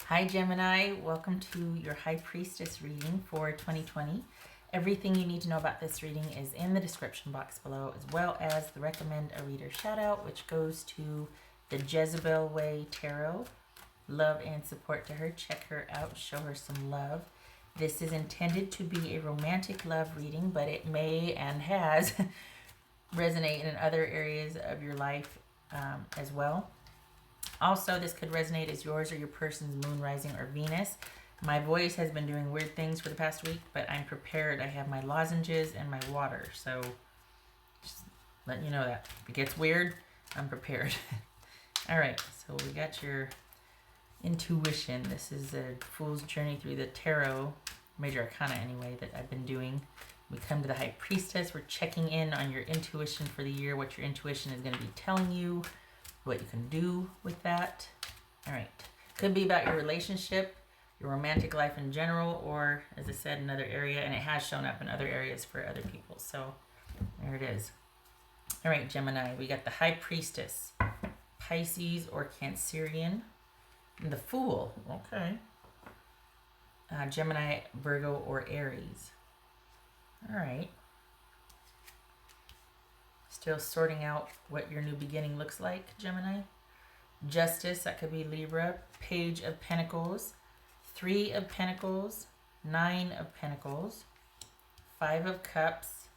Hi Gemini, welcome to your High Priestess reading for 2020. Everything you need to know about this reading is in the description box below, as well as the recommend a reader shout out, which goes to the Jezebel Way Tarot. Love and support to her. Check her out, show her some love. This is intended to be a romantic love reading, but it may and has resonate in other areas of your life as well. Also, this could resonate as yours or your person's moon, rising, or Venus. My voice has been doing weird things for the past week, but I'm prepared. I have my lozenges and my water, so just letting you know that. If it gets weird, I'm prepared. All right, so we got your intuition. This is a fool's journey through the tarot, major arcana anyway, that I've been doing. We come to the High Priestess. We're checking in on your intuition for the year, what your intuition is going to be telling you, what you can do with that. All right. Could be about your relationship, your romantic life in general, or, as I said, another area, and it has shown up in other areas for other people. So there it is. All right, Gemini, we got the High Priestess, Pisces or Cancerian, and the Fool. Okay. Gemini, Virgo, or Aries. All right. Still sorting out what your new beginning looks like, Gemini. Justice, that could be Libra. Page of Pentacles, 3 of Pentacles, 9 of Pentacles, 5 of Cups,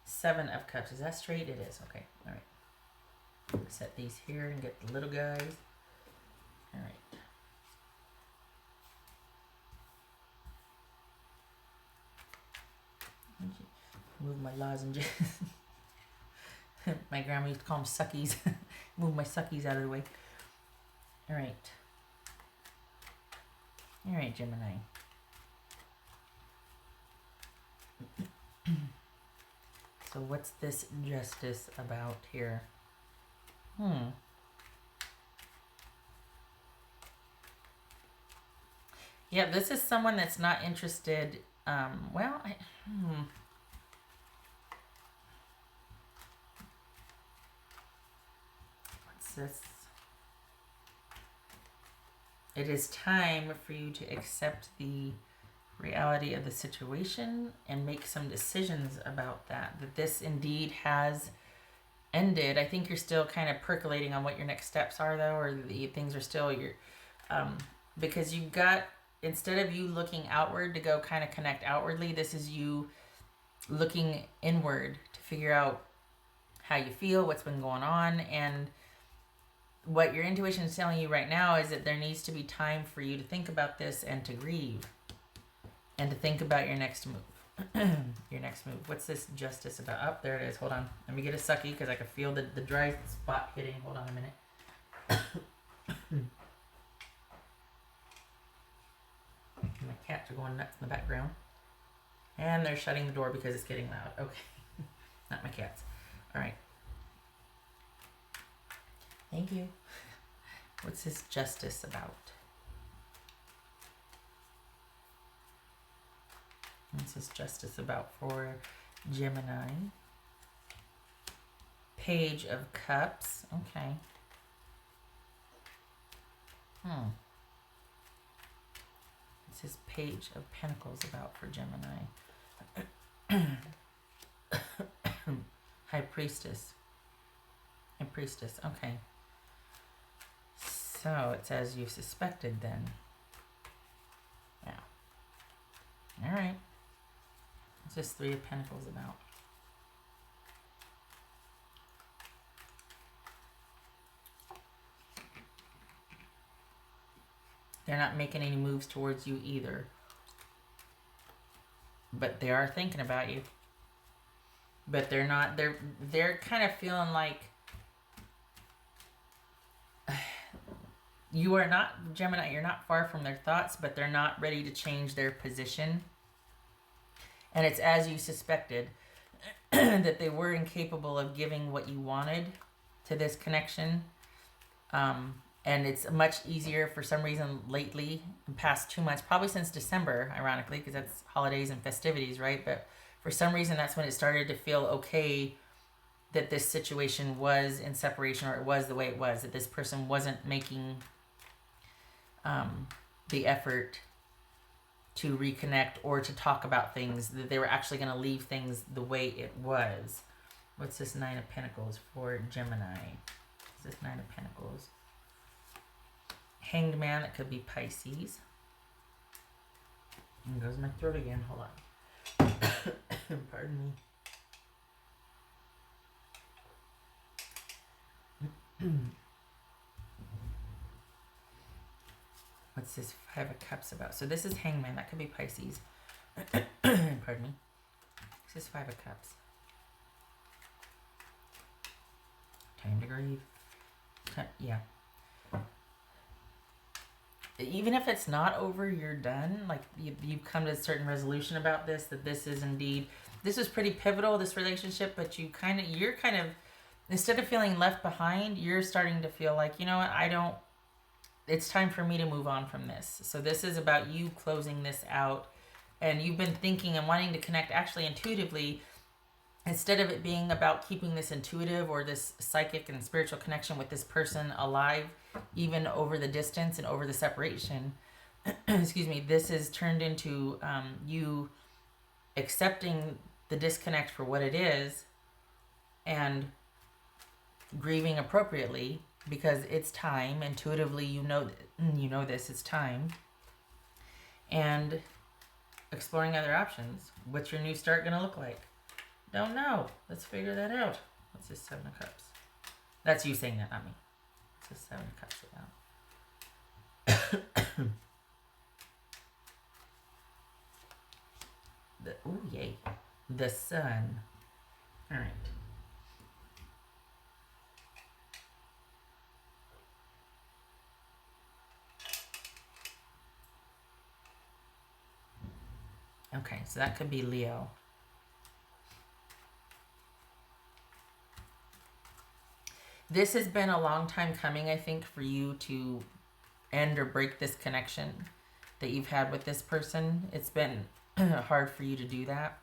7 of Cups. Is that straight? It is. Okay. All right. Set these here and get the little guys. All right. Move my lozenges. My grandma used to call them suckies. Move my suckies out of the way. All right. All right, Gemini. So what's this justice about here? Yeah, this is someone that's not interested. This. It is time for you to accept the reality of the situation and make some decisions about that. That this indeed has ended. I think you're still kind of percolating on what your next steps are, though, or the things are still your because you've got, instead of you looking outward to go kind of connect outwardly, this is you looking inward to figure out how you feel, what's been going on, and what your intuition is telling you right now is that there needs to be time for you to think about this and to grieve and to think about your next move. Your next move. What's this justice about? Oh, there it is. Hold on. Let me get a sucky because I can feel the dry spot hitting. Hold on a minute. My cats are going nuts in the background. And they're shutting the door because it's getting loud. Okay. Not my cats. All right. Thank you. What's this justice about? What's this justice about for Gemini? Page of Cups. Okay. What's this Page of Pentacles about for Gemini? High Priestess. High Priestess. Okay. So it's as you suspected then. Yeah. All right. What's this 3 of Pentacles about? They're not making any moves towards you either. But they are thinking about you. But they're not, they're kind of feeling like you are not, Gemini, you're not far from their thoughts, but they're not ready to change their position. And it's as you suspected, that they were incapable of giving what you wanted to this connection. And it's much easier for some reason lately, in the past 2 months, probably since December, ironically, because that's holidays and festivities, right? But for some reason, that's when it started to feel okay that this situation was in separation, or it was the way it was, that this person wasn't making the effort to reconnect or to talk about things, that they were actually going to leave things the way it was. What's this Nine of Pentacles for Gemini? What's this Nine of Pentacles? Hanged Man, it could be Pisces. And goes my throat again, hold on. Pardon me. What's this Five of Cups about? So this is Hangman. That could be Pisces. Pardon me. This is Five of Cups. Time to grieve. Yeah. Even if it's not over, you're done. Like, you've come to a certain resolution about this, that this is indeed... This was pretty pivotal, this relationship, but you're kind of... Instead of feeling left behind, you're starting to feel like, you know what, it's time for me to move on from this. So this is about you closing this out. And you've been thinking and wanting to connect actually intuitively, instead of it being about keeping this intuitive or this psychic and spiritual connection with this person alive, even over the distance and over the separation. Excuse me. This is turned into you accepting the disconnect for what it is and grieving appropriately, because it's time. Intuitively, you know this, it's time. And exploring other options. What's your new start going to look like? Don't know. Let's figure that out. What's this Seven of Cups? That's you saying that, not me. What's this Seven of Cups about? Ooh, yay. The Sun. All right. Okay, so that could be Leo. This has been a long time coming, I think, for you to end or break this connection that you've had with this person. It's been hard for you to do that.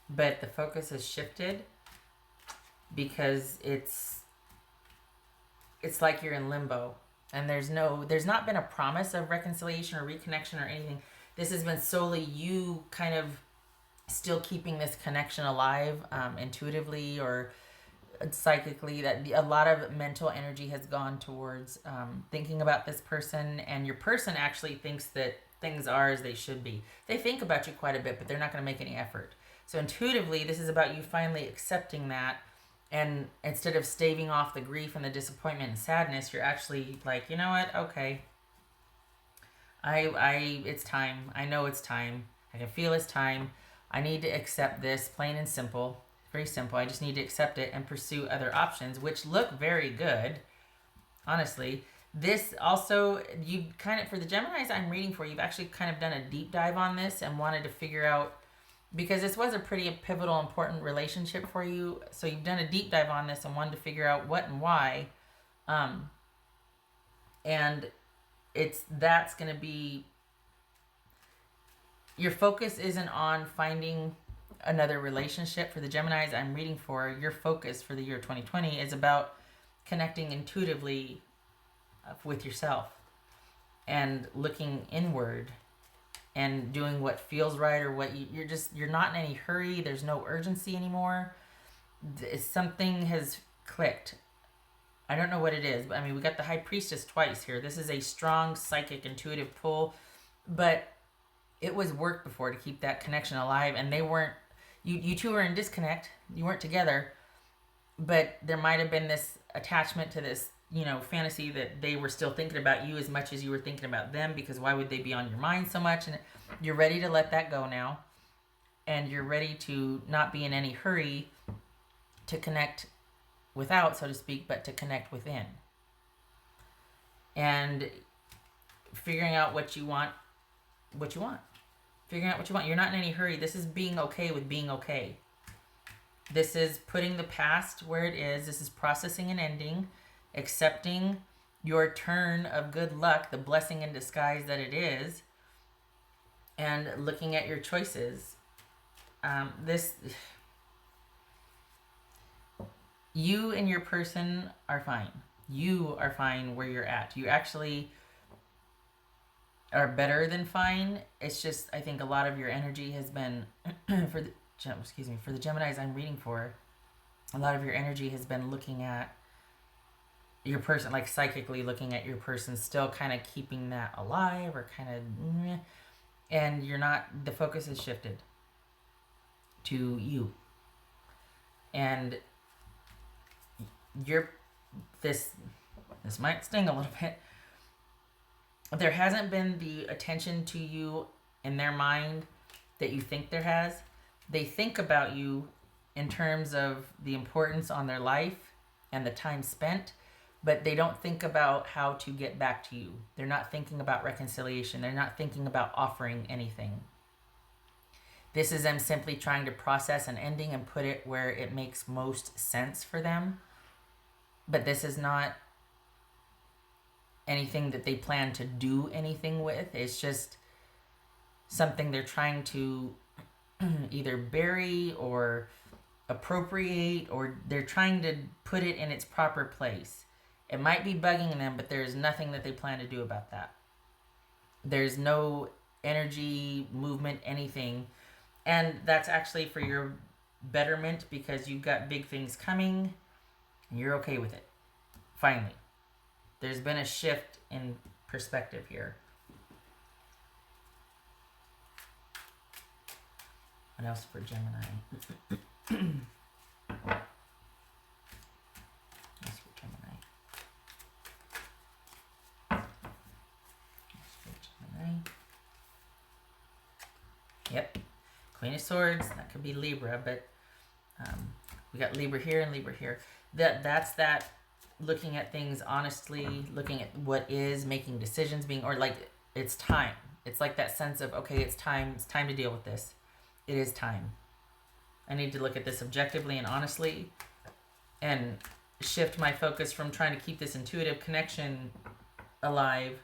But the focus has shifted because it's like you're in limbo. And there's not been a promise of reconciliation or reconnection or anything. This has been solely you kind of still keeping this connection alive, intuitively or psychically. That a lot of mental energy has gone towards thinking about this person, and your person actually thinks that things are as they should be. They think about you quite a bit, but they're not going to make any effort. So intuitively, this is about you finally accepting that, and instead of staving off the grief and the disappointment and sadness, you're actually like, you know what, okay, it's time. I know it's time. I can feel it's time. I need to accept this, plain and simple. Very simple. I just need to accept it and pursue other options, which look very good, honestly. This also, you kind of, for the Geminis I'm reading for, you've actually kind of done a deep dive on this and wanted to figure out, because this was a pretty pivotal, important relationship for you. So you've done a deep dive on this and wanted to figure out what and why. And that's going to be, your focus isn't on finding another relationship. For the Geminis I'm reading for, your focus for the year 2020 is about connecting intuitively with yourself and looking inward and doing what feels right, or what you're not in any hurry. There's no urgency anymore. Something has clicked. I don't know what it is, but I mean, we got the High Priestess twice here. This is a strong psychic intuitive pull, but it was work before to keep that connection alive, and they weren't, you two were in disconnect, you weren't together, but there might have been this attachment to this, fantasy that they were still thinking about you as much as you were thinking about them, because why would they be on your mind so much? And you're ready to let that go now, and you're ready to not be in any hurry to connect without, so to speak, but to connect within. And figuring out what you want. Figuring out what you want. You're not in any hurry. This is being okay with being okay. This is putting the past where it is. This is processing and ending, accepting your turn of good luck, the blessing in disguise that it is, and looking at your choices. You and your person are fine. You are fine where you're at. You actually are better than fine. It's just, I think a lot of your energy has been for the Geminis I'm reading for, a lot of your energy has been looking at your person, like psychically looking at your person, still kind of keeping that alive or kind of, and you're not, the focus has shifted to you. And you're, this might sting a little bit. There hasn't been the attention to you in their mind that you think there has. They think about you in terms of the importance on their life and the time spent, but they don't think about how to get back to you. They're not thinking about reconciliation. They're not thinking about offering anything. This is them simply trying to process an ending and put it where it makes most sense for them. But this is not anything that they plan to do anything with. It's just something they're trying to either bury or appropriate, or they're trying to put it in its proper place. It might be bugging them, but there's nothing that they plan to do about that. There's no energy, movement, anything. And that's actually for your betterment, because you've got big things coming and you're okay with it. Finally. There's been a shift in perspective here. What else for Gemini? What else for Gemini? Yep. Queen of Swords. That could be Libra, but we got Libra here and Libra here. That's that looking at things honestly, looking at what is, making decisions, being, or like it's time. It's like that sense of, okay, it's time to deal with this. It is time. I need to look at this objectively and honestly and shift my focus from trying to keep this intuitive connection alive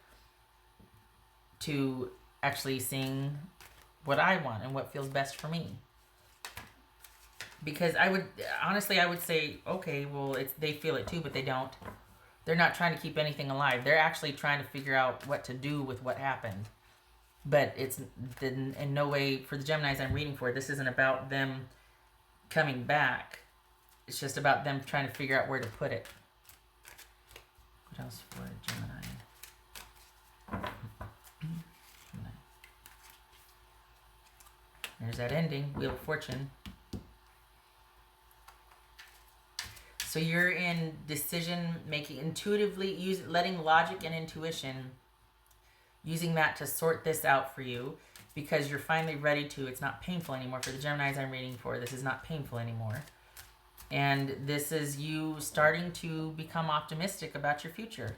to actually seeing what I want and what feels best for me. Because I would say, okay, well, they feel it too, but they don't. They're not trying to keep anything alive. They're actually trying to figure out what to do with what happened. But it's in no way, for the Geminis I'm reading for, this isn't about them coming back. It's just about them trying to figure out where to put it. What else for Gemini? There's that ending, Wheel of Fortune. So you're in decision making, intuitively, letting logic and intuition, using that to sort this out for you, because you're finally ready to. It's not painful anymore. For the Geminis I'm reading for, this is not painful anymore. And this is you starting to become optimistic about your future.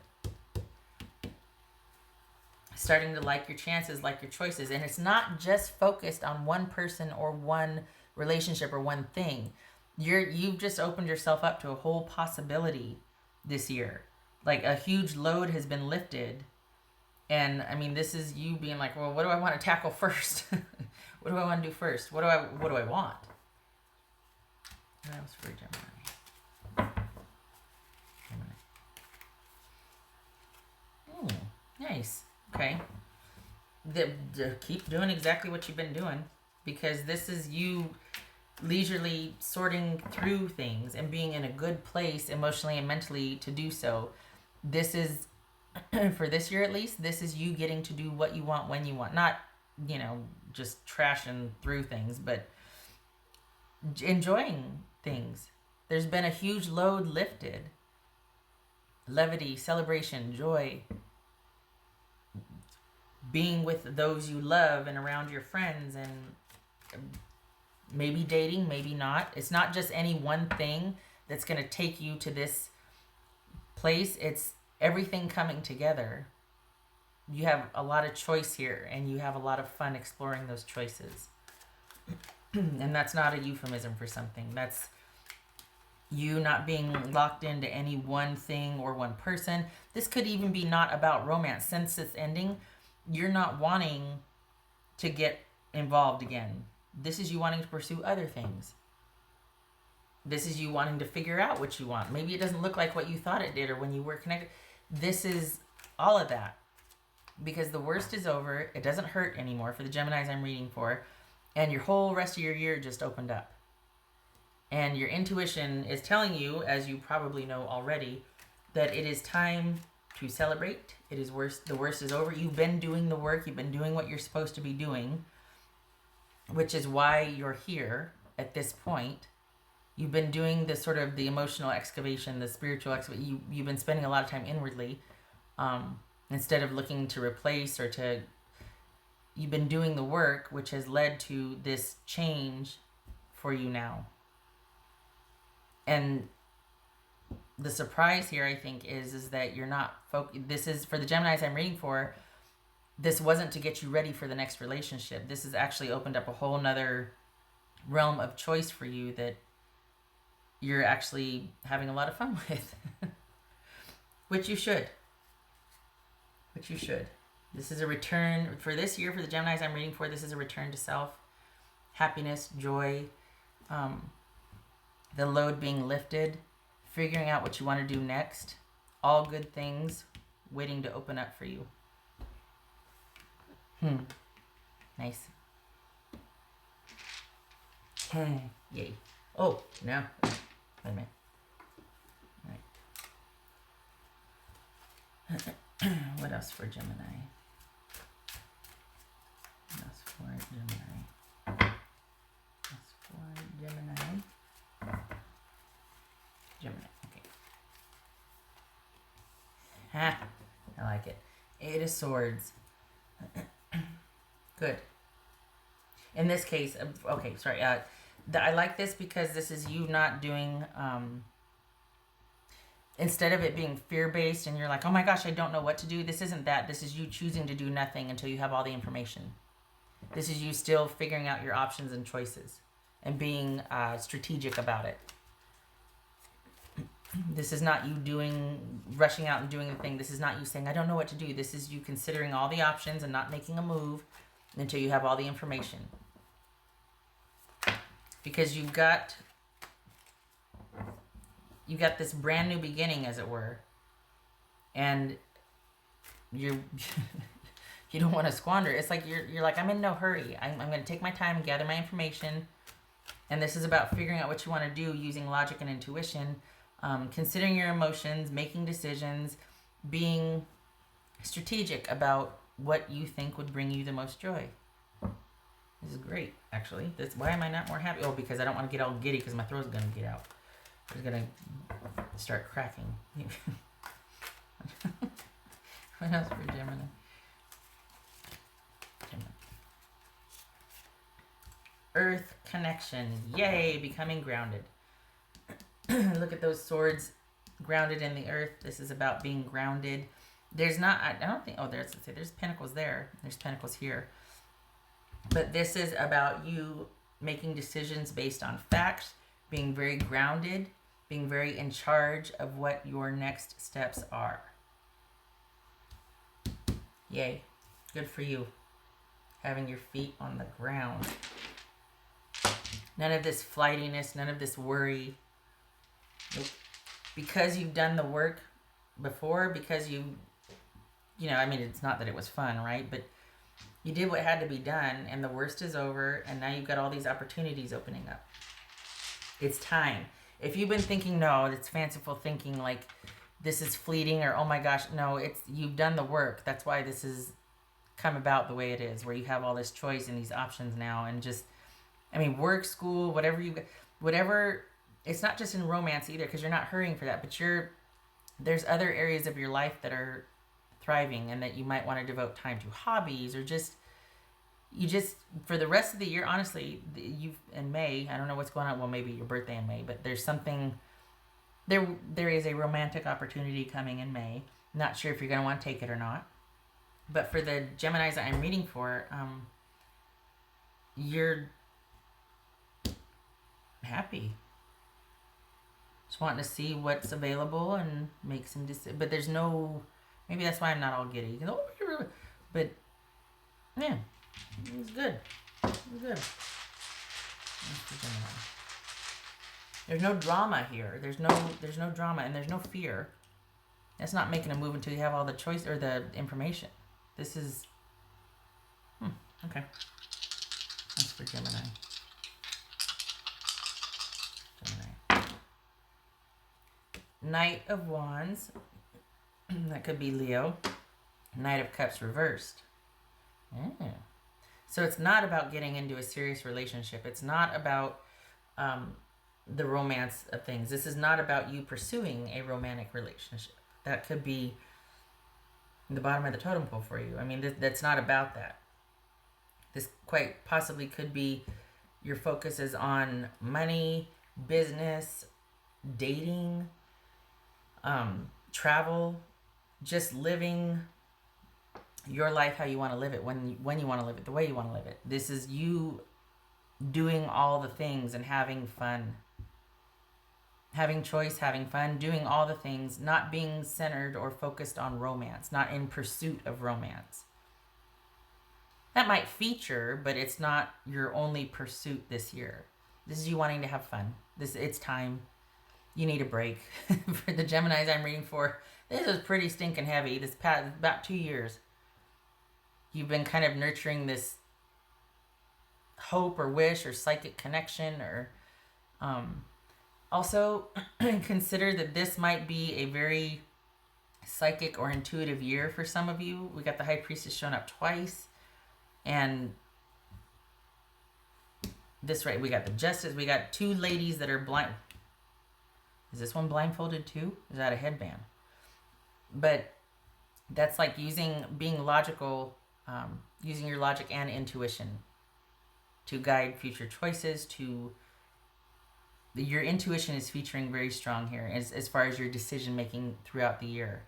Starting to like your chances, like your choices. And it's not just focused on one person or one relationship or one thing. You've just opened yourself up to a whole possibility this year. Like a huge load has been lifted. And I mean, this is you being like, well, what do I want to tackle first? What do I want to do first? What do I want? What else for Gemini? Nice. Okay. Keep doing exactly what you've been doing, because this is you leisurely sorting through things and being in a good place emotionally and mentally to do so. This is, for this year at least, this is you getting to do what you want when you want. Not, just trashing through things, but enjoying things. There's been a huge load lifted. Levity, celebration, joy. Being with those you love and around your friends, and maybe dating, maybe not. It's not just any one thing that's going to take you to this place. It's everything coming together. You have a lot of choice here, and you have a lot of fun exploring those choices. And that's not a euphemism for something. That's you not being locked into any one thing or one person. This could even be not about romance. Since it's ending, you're not wanting to get involved again. This is you wanting to pursue other things. This is you wanting to figure out what you want. Maybe it doesn't look like what you thought it did or when you were connected. This is all of that. Because the worst is over. It doesn't hurt anymore for the Geminis I'm reading for. And your whole rest of your year just opened up. And your intuition is telling you, as you probably know already, that it is time to celebrate. It is worse. The worst is over. You've been doing the work. You've been doing what you're supposed to be doing, which is why you're here at this point. You've been doing this sort of the emotional excavation, the spiritual excavation. You've been spending a lot of time inwardly, instead of looking to replace or to. You've been doing the work, which has led to this change for you now. And the surprise here, I think, is that you're not this is for the Geminis I'm reading for. This wasn't to get you ready for the next relationship. This has actually opened up a whole nother realm of choice for you that you're actually having a lot of fun with. Which you should. This is a return for this year for the Geminis I'm reading for. This is a return to self, happiness, joy, the load being lifted, figuring out what you want to do next. All good things waiting to open up for you. Nice. Yay. Oh, no. Wait a minute. All right. What else for Gemini? Gemini. Okay. Ha! I like it. 8 of Swords. Good. In this case, okay, sorry. I like this because this is you not doing, instead of it being fear-based and you're like, oh my gosh, I don't know what to do. This isn't that. This is you choosing to do nothing until you have all the information. This is you still figuring out your options and choices and being strategic about it. This is not you rushing out and doing the thing. This is not you saying, I don't know what to do. This is you considering all the options and not making a move until you have all the information. Because you've got this brand new beginning, as it were. And you don't want to squander. It's like you're like, I'm in no hurry. I'm going to take my time and gather my information. And this is about figuring out what you want to do using logic and intuition. Considering your emotions, making decisions, being strategic about what you think would bring you the most joy. This is great, actually. Why am I not more happy? Oh, because I don't want to get all giddy because my throat's going to get out. It's going to start cracking. What else for Gemini? Earth connection. Yay, becoming grounded. Look at those swords grounded in the earth. This is about being grounded. There's not, I don't think, there's pentacles there. There's pentacles here. But this is about you making decisions based on facts, being very grounded, being very in charge of what your next steps are. Yay. Good for you. Having your feet on the ground. None of this flightiness, none of this worry. Nope. Because you've done the work before, because it's not that it was fun, right? But you did what had to be done, and the worst is over, and now you've got all these opportunities opening up. It's time. If you've been thinking, no, it's fanciful thinking, like this is fleeting, or oh my gosh, no, you've done the work. That's why this has come about the way it is, where you have all this choice and these options now, and just, work, school, whatever. It's not just in romance either, because you're not hurrying for that, but there's other areas of your life that are thriving and that you might want to devote time to, hobbies, or you just for the rest of the year, honestly, in May, I don't know what's going on, well, maybe your birthday in May, but there's something, there is a romantic opportunity coming in May. Not sure if you're going to want to take it or not, but for the Geminis that I'm reading for, you're happy. Just wanting to see what's available and make some decisions. But there's no, maybe that's why I'm not all giddy. But yeah, it was good. It was good. There's no drama here. There's no drama and there's no fear. That's not making a move until you have all the choice or the information. This is okay. That's for Gemini. Knight of Wands. That could be Leo. Knight of Cups reversed. So it's not about getting into a serious relationship. It's not about the romance of things. This is not about you pursuing a romantic relationship. That could be the bottom of the totem pole for you. I mean, that's not about that. This quite possibly could be your focus is on money, business, dating, travel, just living your life how you want to live it, when you want to live it, the way you want to live it. This is you doing all the things and having fun. Having choice, having fun, doing all the things, not being centered or focused on romance, not in pursuit of romance. That might feature, but it's not your only pursuit this year. This is you wanting to have fun. It's time. You need a break. For the Geminis I'm reading for, this is pretty stinking heavy. This past about 2 years. You've been kind of nurturing this hope or wish or psychic connection, or also consider that this might be a very psychic or intuitive year for some of you. We got the High Priestess showing up twice, and this right, we got the Justice. We got 2 ladies that are blind. Is this one blindfolded too? Is that a headband? But that's like being logical, using your logic and intuition to guide future choices. Your intuition is featuring very strong here as far as your decision making throughout the year.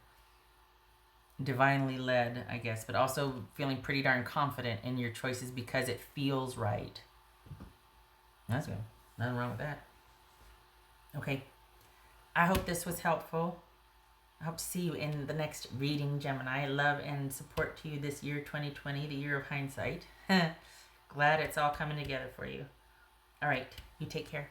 Divinely led, I guess, but also feeling pretty darn confident in your choices because it feels right. That's good. Nothing wrong with that. Okay. I hope this was helpful. I hope to see you in the next reading, Gemini. Love and support to you this year, 2020, the year of hindsight. Glad it's all coming together for you. All right. You take care.